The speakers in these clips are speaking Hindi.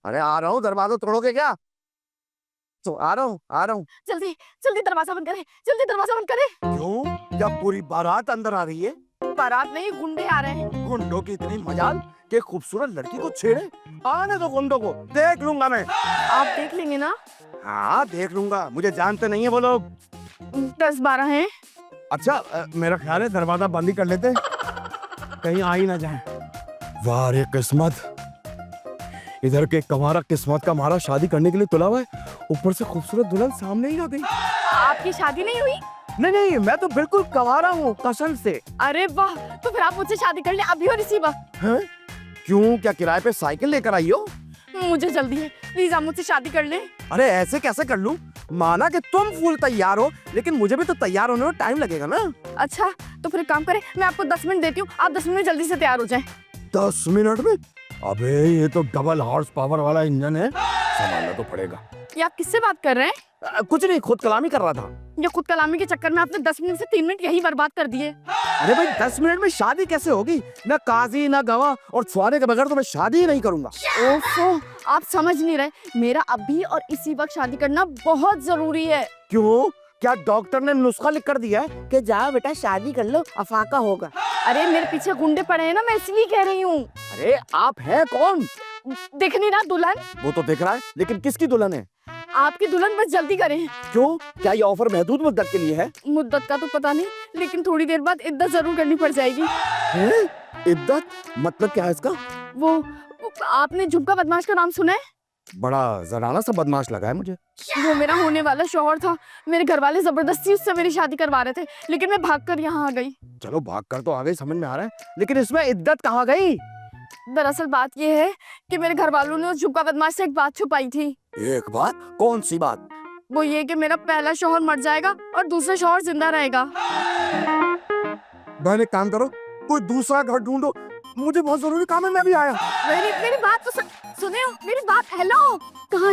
अरे आ रहा हूँ, दरवाजा तोड़ोगे क्या? तो आ रहा हूँ, आ रहा हूँ। जल्दी जल्दी दरवाजा बंद करे, जल्दी दरवाजा बंद करे। क्यों? क्या पूरी बारात अंदर आ रही है? बारात नहीं, गुंडे आ रहे हैं। गुंडों की इतनी मजाल कि खूबसूरत लड़की को छेड़े? आने दो गुंडों को, देख लूंगा मैं। आप देख लेंगे ना? हाँ देख लूंगा, मुझे जानते नहीं है वो लोग। 10-12 हैं। अच्छा मेरा ख्याल है दरवाजा बंद ही कर लेते, कहीं आ ही ना जाए। वाह रे किस्मत, इधर के कमारा किस्मत का मारा शादी करने के लिए तुला हुआ है, ऊपर से खूबसूरत दुल्हन सामने ही आ गई। आपकी शादी नहीं हुई? नहीं नहीं, मैं तो बिल्कुल कवारा हूँ कसम से। अरे वाह, तो फिर आप मुझसे शादी कर ले अभी और इसी वक्त। हैं? क्यों, क्या किराए पे साइकिल लेकर आई हो? मुझे जल्दी है, प्लीज आप मुझसे शादी कर ले। अरे ऐसे कैसे कर लूं? माना कि तुम फुल तैयार हो, लेकिन मुझे भी तो तैयार होने में टाइम लगेगा ना। अच्छा तो फिर एक काम करें, मैं आपको 10 मिनट देती हूँ, आप 10 मिनट जल्दी से तैयार हो जाएं। 10 मिनट में? अबे ये तो डबल हॉर्स पावर वाला इंजन है, संभालना तो पड़ेगा। ये आप किससे बात कर रहे हैं? कुछ नहीं, खुद कलामी कर रहा था। ये खुद कलामी के चक्कर में आपने 10 मिनट से 3 मिनट यही बर्बाद कर दिए। अरे भाई 10 मिनट में शादी कैसे होगी? ना काजी ना गवाह, और फुआरे के बगैर तो मैं शादी ही नहीं करूंगा। ओफो, आप समझ नहीं रहे, मेरा अभी और इसी वक्त शादी करना बहुत जरूरी है। क्यों, क्या डॉक्टर ने नुस्खा लिख कर दिया है कि जाओ बेटा शादी कर लो, अफाका होगा? अरे मेरे पीछे गुंडे पड़े हैं ना, मैं इसलिए कह रही हूँ। अरे आप हैं कौन? देख नहीं रहा दुल्हन? वो तो दिख रहा है, लेकिन किसकी दुल्हन है? आपकी दुल्हन, बस जल्दी करें। क्यों, क्या ये ऑफर महदूद मुद्दत के लिए है? मुद्दत का तो पता नहीं, लेकिन थोड़ी देर बाद इद्दत जरूर करनी पड़ जाएगी। हैं? इद्दत मतलब क्या है इसका? वो आपने झुमका बदमाश का नाम सुना है? बड़ा जराना सा बदमाश लगा है मुझे। वो मेरा होने वाला शौहर था, मेरे घर वाले जबरदस्ती उससे मेरी शादी करवा रहे थे, लेकिन मैं भागकर यहाँ आ गई। चलो भाग कर तो आ गई, समझ में आ रहा है, लेकिन इसमें इद्दत कहाँ गई? दरअसल बात ये है कि मेरे घर वालों ने उस झुमका बदमाश से एक बात छुपाई थी। एक बात? कौन सी बात? वो ये कि मेरा पहला शौहर मर जाएगा और दूसरा शौहर जिंदा रहेगा। बहन एक काम करो, कोई दूसरा घर ढूंढो, मुझे बहुत जरूरी काम है, मैं भी आया। मेरी बात तो सुने, मेरी बात। हेलो, कहाँ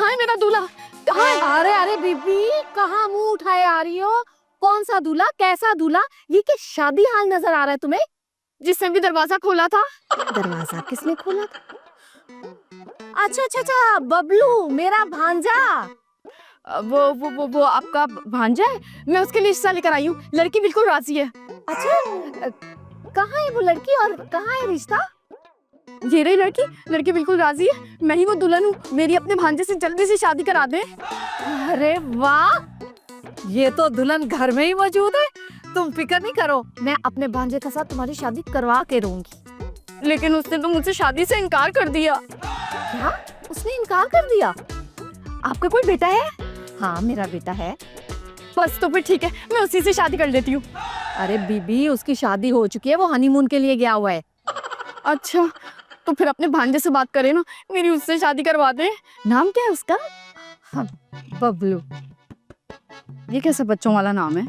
है मेरा दूल्हा? कहाँ है? अरे अरे बीबी, कहाँ मुंह उठाए आ रही हो? कौन सा दूल्हा, कैसा दूल्हा? ये क्या शादी हाल नजर आ रहा है तुम्हें? जिसने भी दरवाजा खोला था। दरवाजा किसने खोला था? अच्छा अच्छा अच्छा, बबलू, मेरा भांजा। वो आपका भांजा है? मैं उसके लिए रिश्ता लेकर आई हूँ, लड़की बिल्कुल राजी है। अच्छा, कहाँ है वो लड़की और कहाँ है रिश्ता? ये रही लड़की बिल्कुल राजी है, मैं ही वो दुल्हन हूँ, मेरी अपने भांजे से जल्दी से शादी करा दे। अरे वाह, ये तो दुल्हन घर में ही मौजूद है। तुम फिक्र नहीं करो, मैं अपने भांजे के साथ तुम्हारी शादी करवा के रहूंगी। लेकिन उसने तो मुझसे शादी से इनकार कर दिया। क्या? उसने इनकार कर दिया? आपका कोई बेटा है? हाँ मेरा बेटा है। बस तो फिर ठीक है, मैं उसी से शादी कर लेती हूँ। अरे बीबी, उसकी शादी हो चुकी है, वो हनीमून के लिए गया हुआ है। अच्छा तो फिर अपने भांजे से बात करें ना, मेरी उससे शादी करवा दे। नाम क्या है उसका? हाँ, बबलू। ये कैसा बच्चों वाला नाम है?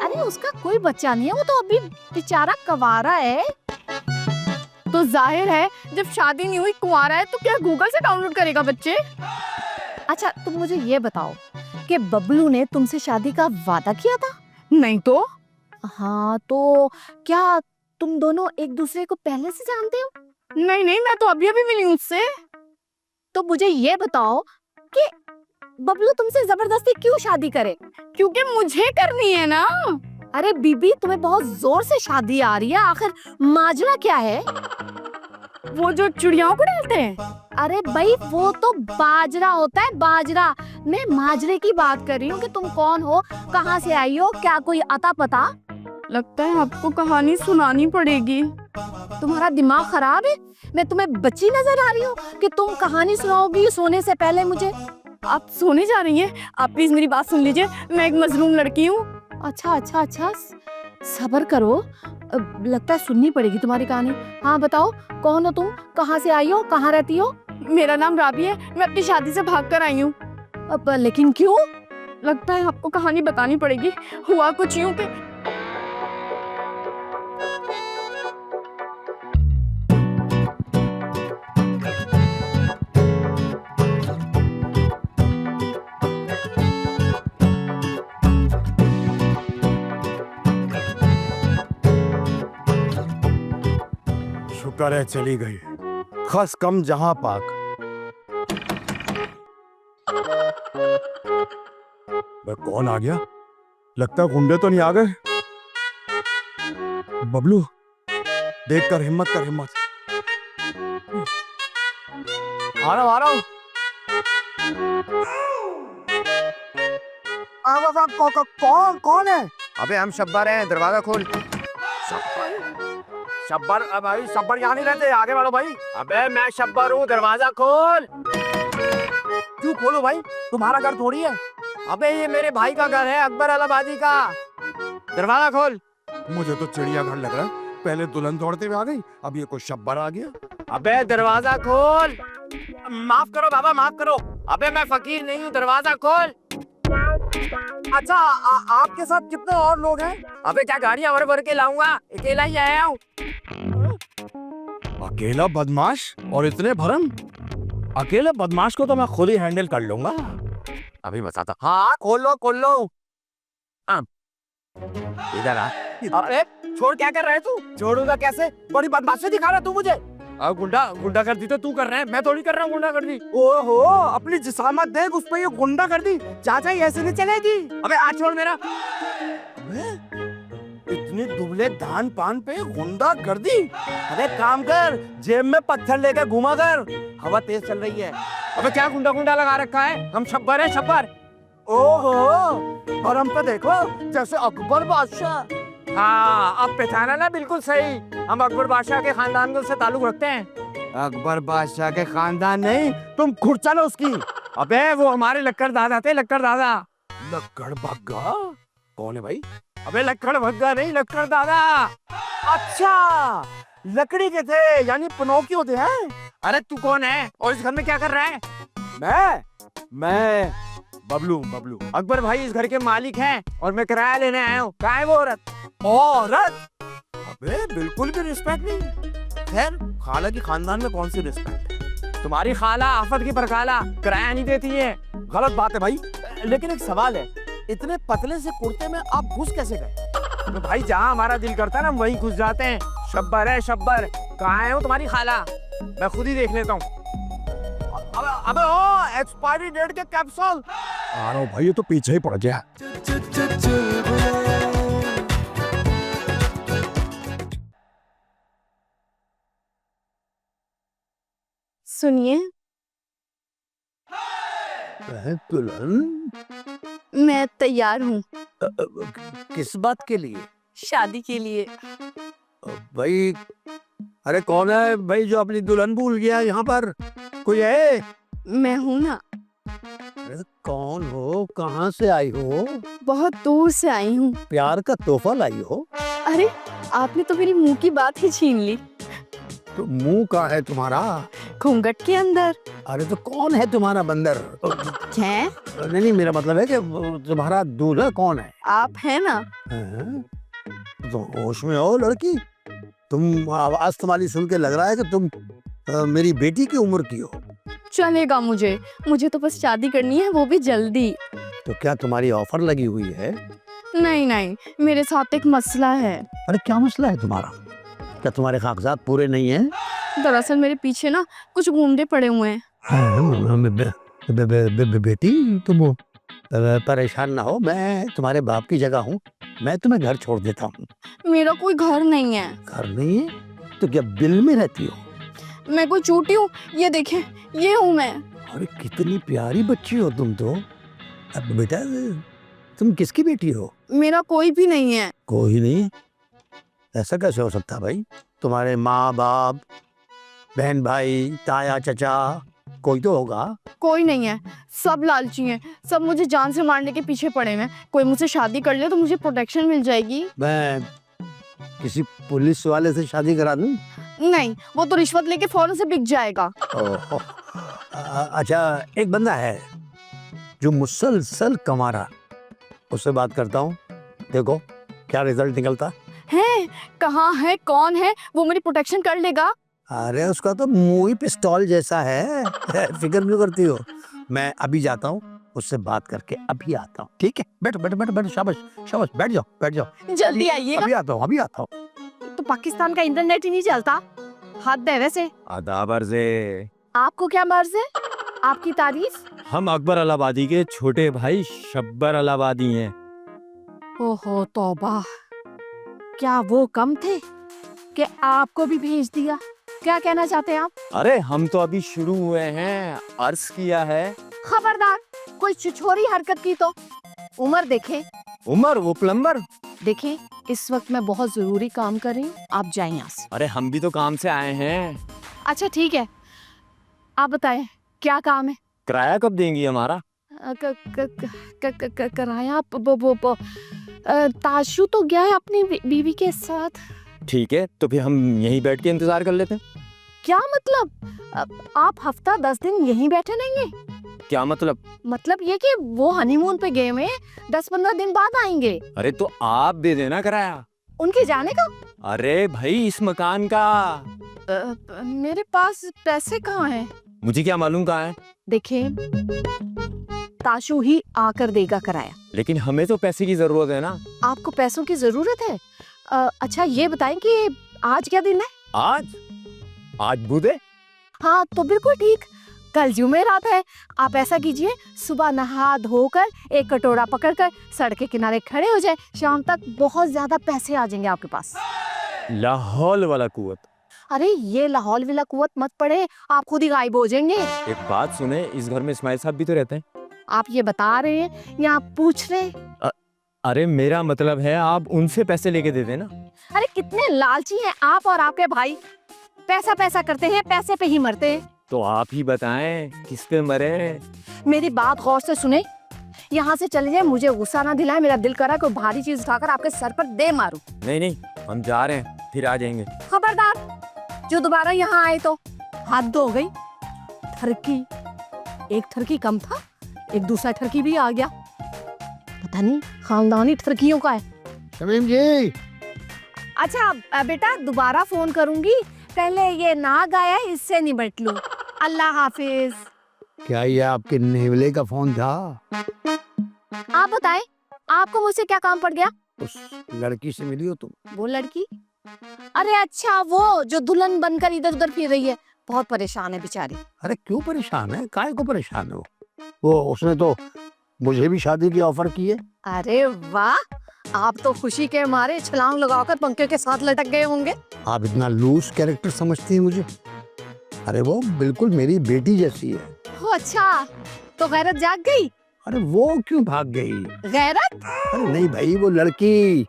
अरे उसका कोई बच्चा नहीं है, वो तो अभी बेचारा कवारा है। तो जाहिर है जब शादी नहीं हुई, कुंवारा है, तो क्या गूगल से डाउनलोड करेगा बच्चे? अच्छा तुम मुझे ये बताओ कि बबलू ने तुमसे शादी का वादा किया था? नहीं तो। हाँ तो क्या तुम दोनों एक दूसरे को पहले से जानते हो? नहीं, मैं तो अभी मिली हूँ उससे। तो मुझे ये बताओ कि बबलू तुमसे जबरदस्ती क्यों शादी करे? क्योंकि मुझे करनी है ना। अरे बीबी, तुम्हें बहुत जोर से शादी आ रही है, आखिर माजरा क्या है? वो जो चिड़ियाओं को डालते हैं। अरे भाई वो तो बाजरा होता है, बाजरा। मैं माजरे की बात कर रही हूँ कि तुम कौन हो, कहाँ से आई हो, क्या कोई अता पता? लगता है आपको कहानी सुनानी पड़ेगी। तुम्हारा दिमाग खराब है? मैं तुम्हें बच्ची नजर आ रही हूँ कि तुम कहानी सुनाओगी सोने से पहले मुझे? आप सोने जा रही हैं? आप प्लीज मेरी बात सुन लीजिए, मैं एक मजलूम लड़की हूँ। अच्छा, सब्र करो, लगता है सुननी पड़ेगी तुम्हारी कहानी। हाँ बताओ, कौन हो तुम, कहाँ से आई हो, कहाँ रहती हो? मेरा नाम राबी है, मैं अपनी शादी से भाग कर आई हूँ। अब लेकिन क्यों? लगता है आपको कहानी बतानी पड़ेगी। हुआ कुछ यूं कि शुक्र है चली गई। खस कम जहां पाक। भाई कौन आ गया? लगता है गुंडे तो नहीं आ गए। बबलू देख कर हिम्मत कर, हिम्मत। आ रहा हूं। कौन है? अबे हम शब्बर हैं, दरवाजा खोल। शब्बर? भाई शब्बर यहाँ नहीं रहते, आगे बढ़ो भाई। अबे मैं शब्बर हूँ, दरवाजा खोल। क्यों खोलो भाई? तुम्हारा घर थोड़ी है। अबे ये मेरे भाई का घर है, अकबर अलाहाबादी का। दरवाजा खोल। मुझे तो चिड़ियाघर लग रहा है। पहले दुल्हन दौड़ते हुए आ गई, अब ये कोई शब्बर आ गया। अबे दरवाजा खोल। माफ करो बाबा, माफ करो। अबे मैं फकीर नहीं हूँ, दरवाजा खोल। अच्छा आपके साथ कितने और लोग हैं? अबे क्या गाड़ियां भर भर के लाऊंगा, अकेला ही आया हूँ। अकेला बदमाश और इतने भरम? अकेले बदमाश को तो मैं खुद ही हैंडल कर लूंगा। अभी बताता। हाँ खोल लो, खोल लो। इधर आ। अरे छोड़, क्या कर रहा है तू? छोड़ूंगा कैसे? बड़ी बदमाशी दिखा रहा तू मुझे। गुंडा कर दी तो तू कर रहा है, मैं थोड़ी कर रहा हूँ गुंडा कर दी। ओहो, अपनी जिसामत देख, उस पे ये गुंडा कर दी। चाचा ये ऐसे नहीं चलेगी। अबे आज छोड़ मेरा। इतने दुबले दान पान पे गुंडा कर दी? अरे काम कर, जेब में पत्थर लेकर घुमा कर, हवा तेज चल रही है। अबे क्या गुंडा गुंडा लगा रखा है? हम शब्बर हैं, शब्बर। ओहो, और हम पे देखो जैसे अकबर बादशाह। हाँ अब पहचाना ना, बिल्कुल सही। हम अकबर बादशाह के खानदान से ताल्लुक रखते हैं। अकबर बादशाह के खानदान नहीं, तुम खुर्चा ना उसकी। अबे वो हमारे लक्कड़ दादा थे, लक्कड़ दादा। लक्कड़ भग्गा? कौन है भाई? अबे लक्कड़ भग्गा नहीं, लक्कड़ दादा। अच्छा लकड़ी के थे, यानी पिनोकियो थे हैं? अरे तू कौन है और इस घर में क्या कर रहा है? मैं बबलू। अकबर भाई इस घर के मालिक हैं और मैं किराया लेने आया हूँ। कहाँ है वो औरत? औरत? अबे बिल्कुल भी रिस्पेक्ट नहीं। खैर खाला की खानदान में कौन सी रिस्पेक्ट है? तुम्हारी खाला आफत की परखाला किराया नहीं देती है। गलत बात है भाई। लेकिन एक सवाल है, इतने पतले से कुर्ते में आप घुस कैसे गए? तो भाई जहाँ हमारा दिल करता है ना, वहीं घुस जाते हैं। शब्बर है, शब्बर। कहाँ है वो तुम्हारी खाला? मैं खुद ही देख लेता हूँ। अबे ओ एक्सपायरी डेट के कैप्सूल। आ रहा हूँ भाई, ये तो पीछे ही पड़ गया। सुनिए, दुल्हन मैं तैयार हूँ किस बात के लिए? शादी के लिए। भाई अरे कौन है भाई जो अपनी दुल्हन भूल गया यहाँ पर? कोई है? मैं हूँ ना। अरे कौन हो, कहाँ से आई हो? बहुत दूर से आई हूँ। प्यार का तोहफा लाई हो? अरे आपने तो मेरी मुंह की बात ही छीन ली। तो मुंह कहाँ है तुम्हारा? घूंघट के अंदर। अरे तो कौन है तुम्हारा बंदर? है? नहीं मेरा मतलब है कि तुम्हारा दूल्हा कौन है? आप है ना। हैं? तो होश में हो लड़की? तुम आवाज तुम्हारी सुन के लग रहा है कि तुम मेरी बेटी की उम्र की हो। चलेगा मुझे तो बस शादी करनी है, वो भी जल्दी। तो क्या तुम्हारी ऑफर लगी हुई है? नहीं, मेरे साथ एक मसला है। अरे क्या मसला है तुम्हारा? क्या तुम्हारे कागजात पूरे नहीं हैं? दरअसल मेरे पीछे ना कुछ गुंडे पड़े हुए हैं। बेटी तुम परेशान ना हो, मैं तुम्हारे बाप की जगह हूँ, मैं तुम्हें घर छोड़ देता हूँ। मेरा कोई घर नहीं है। घर नहीं है? तो क्या बिल में रहती हो? मैं कोई चूटी हूँ? ये देखें, ये हूँ मैं। अरे कितनी प्यारी बच्ची हो तुम तो। अब बेटा तुम किसकी बेटी हो? मेरा कोई भी नहीं है। कोई नहीं? ऐसा कैसे हो सकता भाई? तुम्हारे माँ बाप, बहन भाई, ताया चाचा कोई तो होगा। कोई नहीं है, सब लालची हैं, सब मुझे जान से मारने के पीछे पड़े हैं। कोई मुझसे शादी कर ले तो मुझे प्रोटेक्शन मिल जाएगी। मैं किसी पुलिस वाले से शादी करा दूं? नहीं, वो तो रिश्वत लेके फौरन से बिक जाएगा। अच्छा एक बंदा है जो मुसलसल कमा रहा, उससे बात करता हूँ, देखो क्या रिजल्ट निकलता है। कहाँ है, कौन है? वो मेरी प्रोटेक्शन कर लेगा। अरे उसका तो मुंह ही पिस्तौल जैसा है। फिक्र क्यों करती हो? मैं अभी जाता हूँ, उससे बात करके अभी आता हूँ। ठीक है, बैठो बैठो बैठो बैठो, शाबाश शाबाश, बैठ जाओ बैठ जाओ। जल्दी आइएगा। अभी आता हूँ। तो पाकिस्तान का इंटरनेट ही नहीं चलता। हद है वैसे। आदाब अर्ज़े। आपको क्या मर्ज है? आपकी तारीफ? हम अकबर अलाहाबादी के छोटे भाई शब्बर अलाहाबादी हैं। ओहो तौबा, क्या वो कम थे कि आपको भी भेज दिया? क्या कहना चाहते हैं आप? अरे हम तो अभी शुरू हुए हैं, अर्ज किया है। खबरदार, कोई छिछोरी हरकत की तो। उम्र देखें, उमर वो प्लम्बर। देखें इस वक्त मैं बहुत जरूरी काम कर रही हूँ, आप जाएं यहाँ से। अरे हम भी तो काम से आए हैं। अच्छा ठीक है, आप बताएं क्या काम है? किराया कब देंगी हमारा? कराया ताशु तो गया है अपनी बीवी के साथ। ठीक है, तो फिर हम यहीं बैठ के इंतजार कर लेते हैं। क्या मतलब? आप हफ्ता 10 दिन यहीं बैठे रहेंगे? क्या मतलब? मतलब ये कि वो हनीमून पे गए हुए 10-15 दिन बाद आएंगे। अरे तो आप दे देना किराया। उनके जाने का? अरे भाई इस मकान का। मेरे पास पैसे कहाँ हैं? मुझे क्या मालूम कहाँ है। देखें, ताशु ही आकर देगा किराया। लेकिन हमें तो पैसे की जरूरत है ना। आपको पैसों की जरूरत है? अच्छा ये बताएं कि आज क्या दिन है? आज बुध है। हाँ तो बिल्कुल ठीक, कल जुमेरात है। आप ऐसा कीजिए, सुबह नहा धोकर एक कटोरा पकड़कर सड़क के किनारे खड़े हो जाए, शाम तक बहुत ज्यादा पैसे आ जाएंगे आपके पास। लाहौल वाला कुवत। अरे ये लाहौल वाला कुवत मत पड़े, आप खुद ही गायब हो जाएंगे। एक बात सुने, इस घर में इस्माइल साहब भी तो रहते हैं। आप ये बता रहे हैं या आप पूछ रहे हैं? अरे मेरा मतलब है आप उनसे पैसे लेके दे देना। अरे कितने लालची हैं आप और आपके भाई, पैसा पैसा करते हैं, पैसे पे ही मरते हैं। तो आप ही बताएं किस पे मरे। मेरी बात गौर से सुने, यहाँ से चले जाए, मुझे गुस्सा ना दिलाए। मेरा दिल करा कोई भारी चीज उठाकर आपके सर पर दे मारूं। नहीं नहीं, हम जा रहे हैं, फिर आ जाएंगे। खबरदार, जो दोबारा यहाँ आए तो हद हो गई। ठरकी, एक ठरकी कम था, एक दूसरा ठरकी भी आ गया। पता नहीं खानदानी ठरकियों का है। शमीम जी, अच्छा बेटा, दोबारा फोन करूंगी, पहले ये नाग आया है, इससे निपट लूं। अल्लाह हाफिज। क्या ये आपके नेवले का फोन था? आप बताएं, आपको मुझसे क्या काम पड़ गया? उस लड़की से मिली हो तुम? वो लड़की? अरे अच्छा, वो जो दुल्हन बनकर इधर उधर फिर रही है, बहुत परेशान है बेचारी। अरे क्यों परेशान है? काहे को परेशान है वो उसने तो मुझे भी शादी की ऑफर की है। अरे वाह, आप तो खुशी के मारे छलांग लगाकर पंखे के साथ लटक गए होंगे। आप इतना लूज कैरेक्टर समझती हैं मुझे? अरे वो बिल्कुल मेरी बेटी जैसी है। ओ अच्छा, तो गैरत जाग गई? अरे वो क्यों भाग गई? गैरत? अरे नहीं भाई, वो लड़की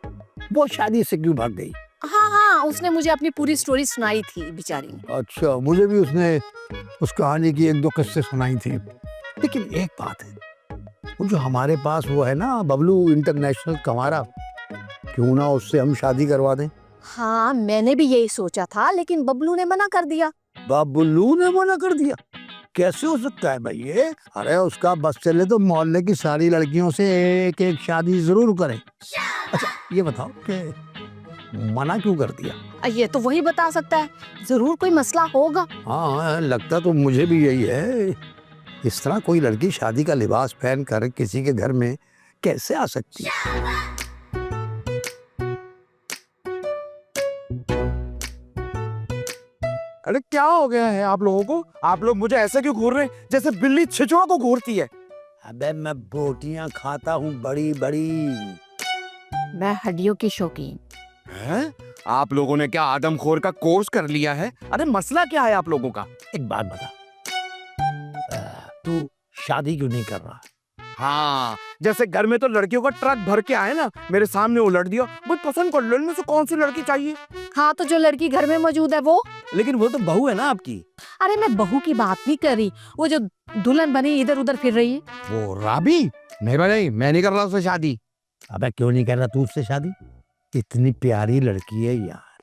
वो शादी से क्यों भाग गई? हाँ हाँ, उसने मुझे अपनी पूरी स्टोरी सुनाई थी बेचारी ने। अच्छा, मुझे भी उसने उस कहानी की 1-2 किस्से सुनाई थी। लेकिन एक बात है, वो जो हमारे पास वो है ना बबलू इंटरनेशनल कमारा, क्यों ना उससे हम शादी करवा दें? हाँ मैंने भी यही सोचा था, लेकिन बबलू ने मना कर दिया। बबलू ने मना कर दिया? कैसे हो सकता है भाई ये? अरे उसका बस चले तो मोहल्ले की सारी लड़कियों से एक एक शादी जरूर करे। अच्छा ये बताओ कि मना क्यों कर दिया? ये तो वही बता सकता है, जरूर कोई मसला होगा। हाँ लगता तो मुझे भी यही है। इस तरह कोई लड़की शादी का लिबास पहन कर किसी के घर में कैसे आ सकती है? अरे क्या हो गया है आप लोगों को? आप लोग मुझे ऐसे क्यों घूर रहे हैं जैसे बिल्ली छिछुआ को घूरती है? अबे मैं बोटियां खाता हूँ बड़ी बड़ी। मैं हड्डियों की शौकीन। हैं? आप लोगों ने क्या आदमखोर का कोर्स कर लिया है? अरे मसला क्या है आप लोगों का? एक बात बता, तू शादी क्यों नहीं कर रहा? हाँ, जैसे घर में तो लड़कियों का ट्रक भर के आए ना, मेरे सामने उलट दिया। कोई पसंद कर लो, इनमें से कौन सी लड़की चाहिए? हाँ तो जो लड़की घर में मौजूद है वो। लेकिन वो तो बहू है ना आपकी। अरे मैं बहू की बात नहीं कर रही, वो जो दुल्हन बनी इधर उधर फिर रही है। वो राबी? नहीं भाई, मैं नहीं कर रहा उससे शादी। अबे क्यों नहीं कर रहा तू उससे शादी? इतनी प्यारी लड़की है यार।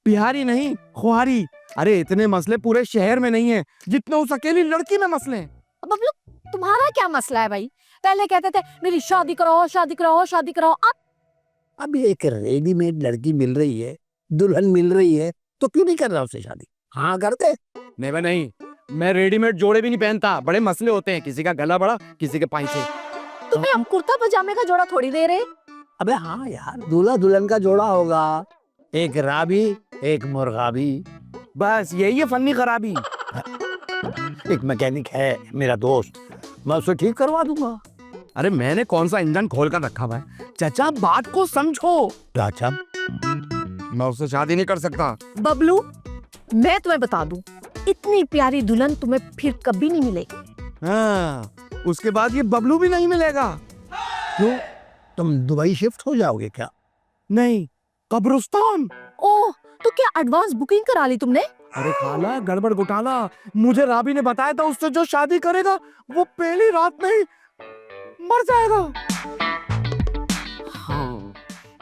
प्यारी नहीं, ख्वारी। अरे इतने मसले पूरे शहर में नहीं है जितने उस अकेली लड़की में मसले हैं। बबलू, तुम्हारा क्या मसला है भाई? पहले कहते थे मेरी शादी कराओ शादी कराओ शादी कराओ, अब एक रेडीमेड लड़की मिल रही है, दुल्हन मिल रही है, तो क्यों नहीं कर रहा उससे शादी? हाँ कर दे। नहीं भाई नहीं, मैं रेडीमेड जोड़े भी नहीं पहनता। बड़े मसले होते हैं, किसी का गला बड़ा, किसी के पैसे। तुम्हें हम कुर्ता पजामे का जोड़ा थोड़ी दे रहे। अबे हाँ यार, दूल्हा दुल्हन का जोड़ा होगा, एक राबी एक मुर्गाबी। बस यही है फन्नी खराबी। एक मैकेनिक है मेरा दोस्त, मैं उसे ठीक करवा दूंगा। अरे मैंने कौन सा इंजन खोल कर रखा हुआ है? चाचा बात को समझो। अच्छा, मैं उससे शादी नहीं कर सकता। बबलू, मैं तुम्हें बता दूं, इतनी प्यारी दुल्हन तुम्हें फिर कभी नहीं मिलेगी। हाँ, उसके बाद ये बबलू भी नहीं मिलेगा। क्यों? तुम दुबई शिफ्ट हो जाओगे क्या? नहीं, कब्रिस्तान। ओह, तो क्या एडवांस बुकिंग करा ली तुमने? अरे खाला, गड़बड़ घोटाला। मुझे राबी ने बताया था उससे जो शादी करेगा वो पहली रात में ही मर जाएगा। हाँ,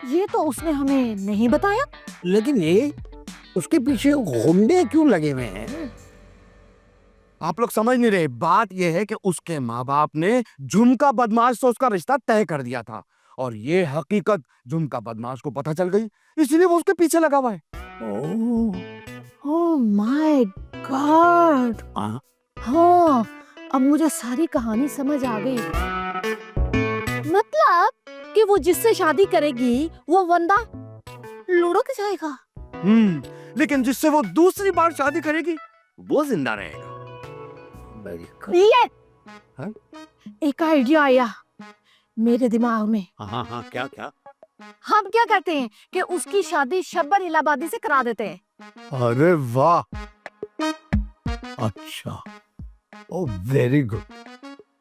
ये तो उसने हमें नहीं बताया। लेकिन ये उसके पीछे गुंडे क्यों लगे हुए हैं? आप लोग समझ नहीं रहे। बात यह है कि उसके माँ बाप ने झुमका बदमाश से उसका रिश्ता तय कर दिया था और ये हकीकत झुमका बदमाश को पता चल गई, इसलिए वो उसके पीछे लगा हुआ है। Oh my God. हाँ। हाँ, अब मुझे सारी कहानी समझ आ गई। मतलब कि वो जिससे शादी करेगी वो बंदा लुढ़क जाएगा। लेकिन जिससे वो दूसरी बार शादी करेगी वो जिंदा रहेगा। ये हाँ? एक आइडिया आया मेरे दिमाग में। हाँ हाँ, क्या क्या? हम क्या करते हैं कि उसकी शादी शब्बर इलाहाबादी से करा देते हैं। अरे वाह, अच्छा, ओ वेरी गुड।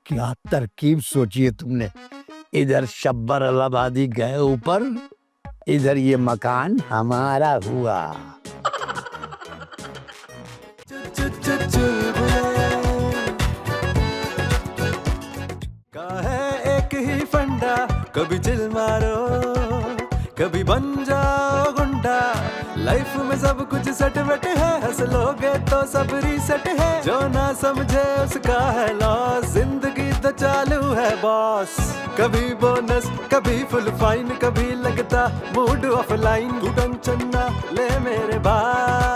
क्या तरकीब सोची है तुमने। इधर शब्बर इलाहाबादी गए ऊपर, इधर ये मकान हमारा हुआ। का है एक ही फंडा, कभी चिल मारो कभी बन जाओ गुंडा। लाइफ में सब कुछ सेट वेट है, हंस लोगे तो सब रीसेट है। जो ना समझे उसका है लॉस, जिंदगी तो चालू है बॉस। कभी बोनस कभी फुल फाइन, कभी लगता मूड ऑफलाइन। तू टेंशन ना ले मेरे भाई,